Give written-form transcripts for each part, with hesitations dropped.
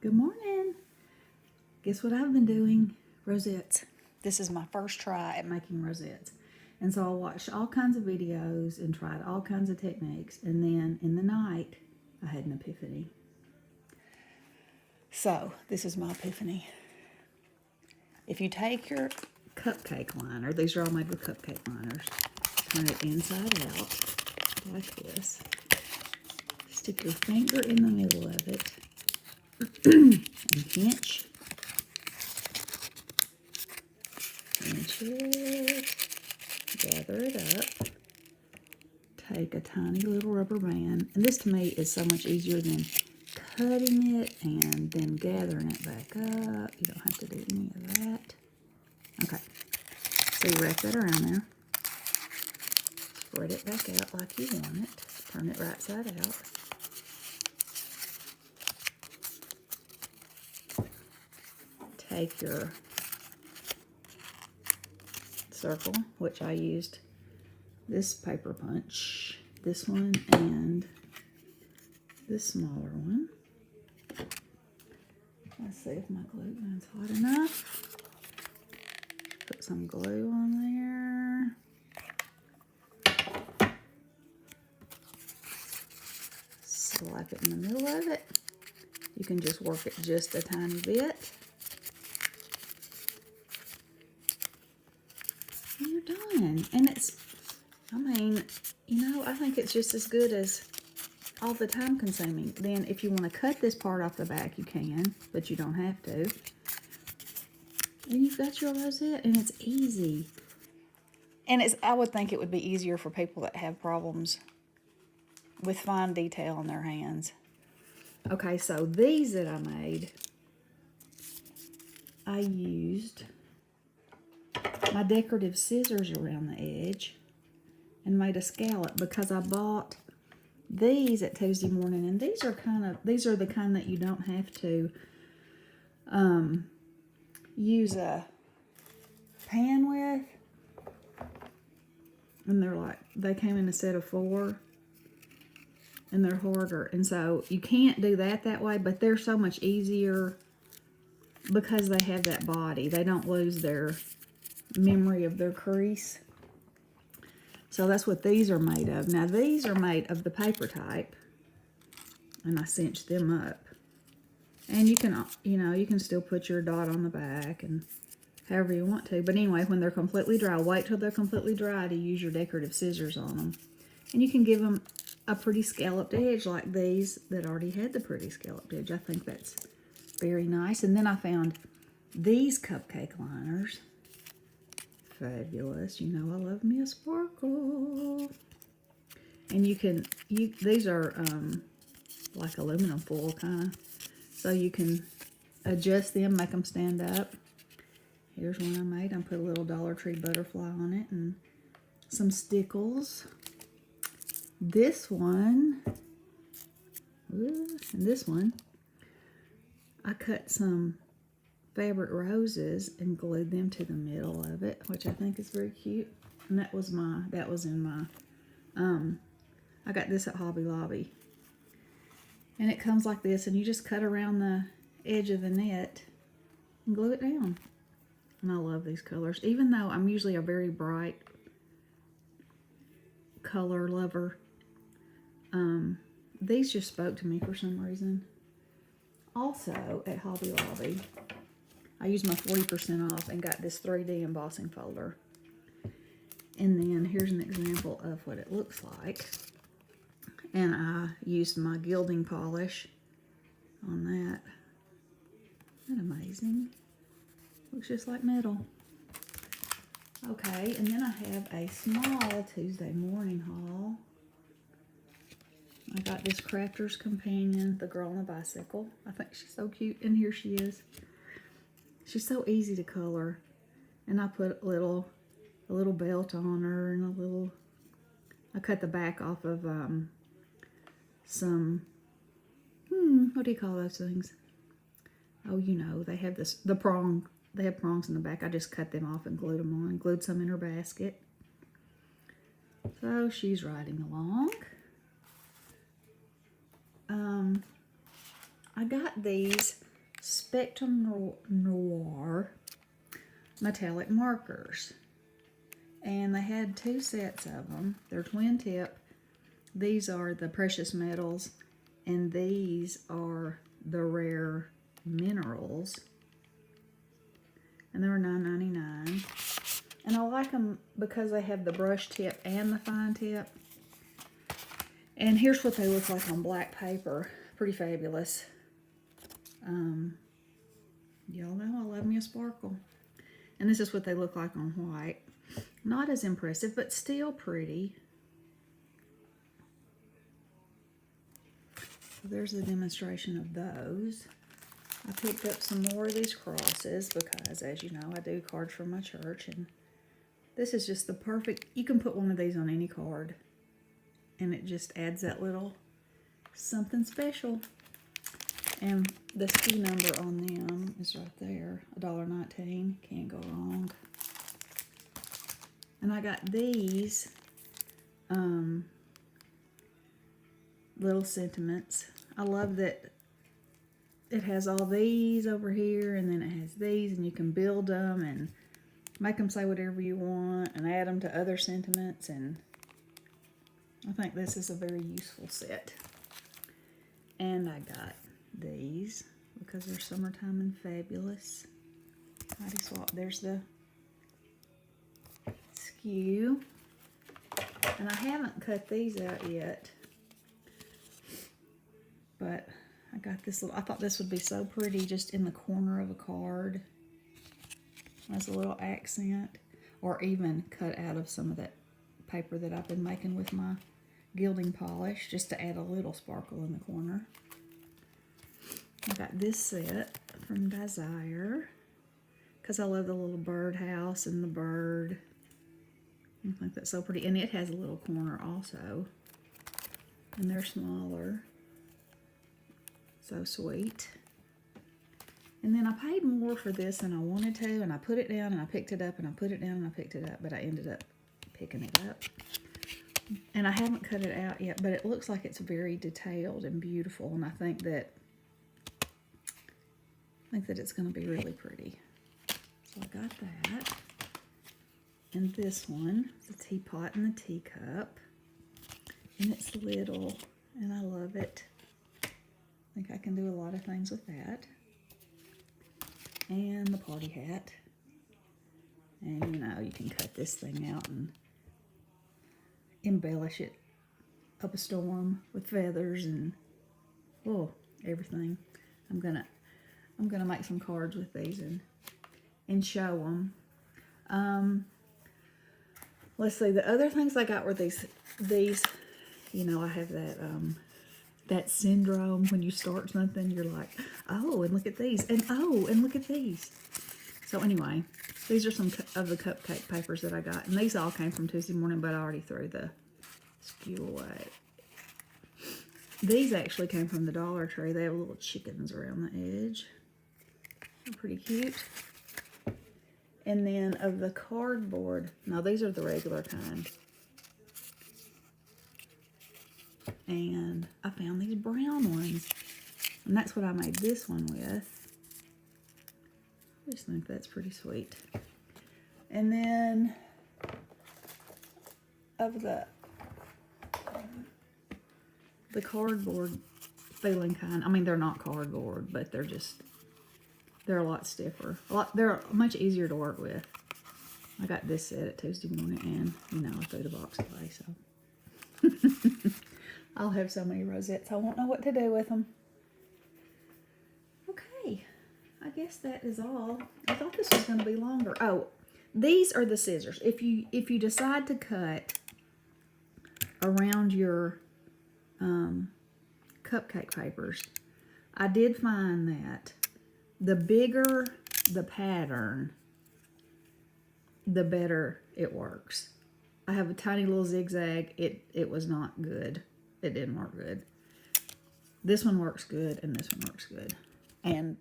Good morning. Guess what I've been doing? Rosettes. This is my first try at making rosettes. And so I watched all kinds of videos and tried all kinds of techniques. And then in the night, I had an epiphany. So this is my epiphany. If you take your cupcake liner, these are all made with cupcake liners, turn it inside out like this. Stick your finger in the middle of it and pinch it, gather it up, take a tiny little rubber band, and this to me is so much easier than cutting it and then gathering it back up. You don't have to do any of that. Okay, so you wrap that around there, spread it back out like you want it, turn it right side out. Take your circle, which I used this paper punch, this one, and this smaller one. Let's see if my glue gun's hot enough. Put some glue on there. Slap it in the middle of it. You can just work it just a tiny bit. And you're done. And it's, I mean, you know, I think it's just as good as all the time consuming. Then if you want to cut this part off the back, you can, but you don't have to. And you've got your rosette, and it's easy. And it's, I would think it would be easier for people that have problems with fine detail in their hands. Okay, so these that I made, I used my decorative scissors around the edge and made a scallop because I bought these at Tuesday morning, and these are the kind that you don't have to use a pan with, and they came in a set of 4, and they're harder, and so you can't do that way, but they're so much easier because they have that body. They don't lose their memory of their crease. So that's what these are made of. Now these are made of the paper type, and I cinched them up. And you can, you can still put your dot on the back and however you want to. But anyway, when they're completely dry, wait till they're completely dry to use your decorative scissors on them. And you can give them a pretty scalloped edge like these that already had the pretty scalloped edge. I think that's very nice. And then I found these cupcake liners. Fabulous. You know I love me a sparkle. And these are like aluminum foil kind of. So you can adjust them, make them stand up. Here's one I made. I put a little Dollar Tree butterfly on it and some stickles. This one, and this one, I cut some fabric roses and glued them to the middle of it, which I think is very cute. And that was in my, I got this at Hobby Lobby. And it comes like this, and you just cut around the edge of the net and glue it down. And I love these colors, even though I'm usually a very bright color lover. These just spoke to me for some reason. Also, at Hobby Lobby, I used my 40% off and got this 3D embossing folder. And then here's an example of what it looks like. And I used my gilding polish on that. Isn't that amazing? Looks just like metal. Okay, and then I have a small Tuesday morning haul. I got this Crafter's Companion, the girl on the bicycle. I think she's so cute, and here she is. She's so easy to color. And I put a little belt on her and I cut the back off of some, what do you call those things? Oh, you know, they have they have prongs in the back. I just cut them off and glued them on, glued some in her basket. So she's riding along. I got these Spectrum Noir metallic markers. And they had 2 sets of them. They're twin tip. These are the precious metals, and these are the rare minerals. And they were $9.99. And I like them because they have the brush tip and the fine tip. And here's what they look like on black paper. Pretty fabulous. Y'all know I love me a sparkle. And this is what they look like on white. Not as impressive, but still pretty. So there's the demonstration of those. I picked up some more of these crosses because, as you know, I do cards for my church. And this is just the perfect, you can put one of these on any card. And it just adds that little something special. And the SKU number on them is right there, $1.19. Can't go wrong. And I got these little sentiments. I love that it has all these over here, and then it has these, and you can build them and make them say whatever you want and add them to other sentiments. And I think this is a very useful set. And I got these because they're summertime and fabulous. Mighty Swap. There's the SKU. And I haven't cut these out yet. But I got this little, I thought this would be so pretty just in the corner of a card as a little accent, or even cut out of some of that paper that I've been making with my gilding polish, just to add a little sparkle in the corner. I got this set from Desire because I love the little birdhouse and the bird. I think that's so pretty. And it has a little corner also. And they're smaller. So sweet. And then I paid more for this than I wanted to, and I put it down and I picked it up and I put it down and I picked it up, but I ended up picking it up. And I haven't cut it out yet, but it looks like it's very detailed and beautiful, and I think that it's going to be really pretty. So I got that. And this one, the teapot and the teacup. And it's little, and I love it. I think I can do a lot of things with that. And the party hat. And you know, you can cut this thing out and embellish it up a storm with feathers and everything. I'm gonna make some cards with these and show them. Let's see, the other things I got were these, you know, I have that syndrome when you start something, you're like, oh, and look at these, and oh, and look at these. So anyway, these are some of the cupcake papers that I got, and these all came from Tuesday morning, but I already threw the SKU away. These actually came from the Dollar Tree. They have little chickens around the edge. They're pretty cute. And then of the cardboard, no, these are the regular kind. And I found these brown ones. And that's what I made this one with. I just think that's pretty sweet. And then of the cardboard feeling kind, I mean, they're not cardboard, but they're a lot stiffer. They're much easier to work with. I got this set at Tuesday morning, and, you know, I threw the box away, so. I'll have so many rosettes, I won't know what to do with them. Okay, I guess that is all. I thought this was going to be longer. Oh, these are the scissors. If you decide to cut around your cupcake papers, I did find that the bigger the pattern, the better it works. I have a tiny little zigzag. It was not good. It didn't work good. This one works good, and this one works good. And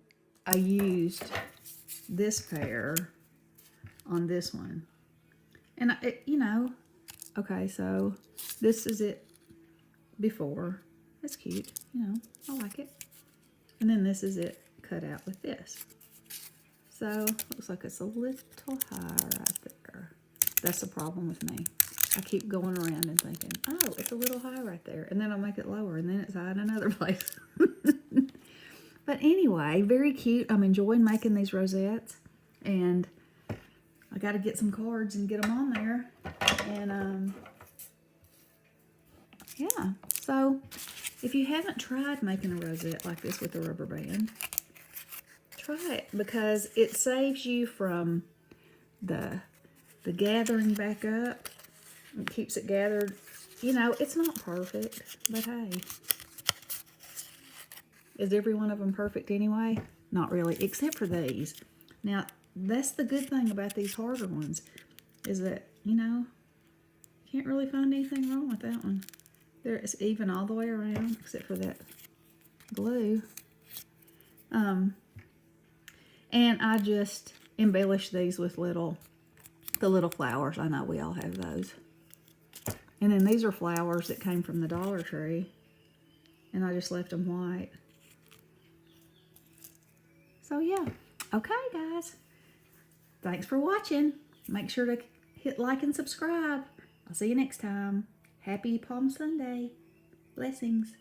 I used this pair on this one. And you know, okay, so this is it before. That's cute, you know, I like it. And then this is it cut out with this. So, looks like it's a little high right there. That's the problem with me. I keep going around and thinking, oh, it's a little high right there. And then I'll make it lower, and then it's high in another place. But anyway, very cute. I'm enjoying making these rosettes. And I got to get some cards and get them on there. And, yeah. So, if you haven't tried making a rosette like this with a rubber band, try it, because it saves you from the gathering back up. It keeps it gathered. You know, it's not perfect, but hey. Is every one of them perfect anyway? Not really, except for these. Now, that's the good thing about these harder ones, is that, you know, can't really find anything wrong with that one. There, it's even all the way around, except for that glue. And I just embellish these with the little flowers. I know we all have those. And then these are flowers that came from the Dollar Tree, and I just left them white. So yeah, okay guys, thanks for watching. Make sure to hit like and subscribe. I'll see you next time. Happy Palm Sunday. Blessings.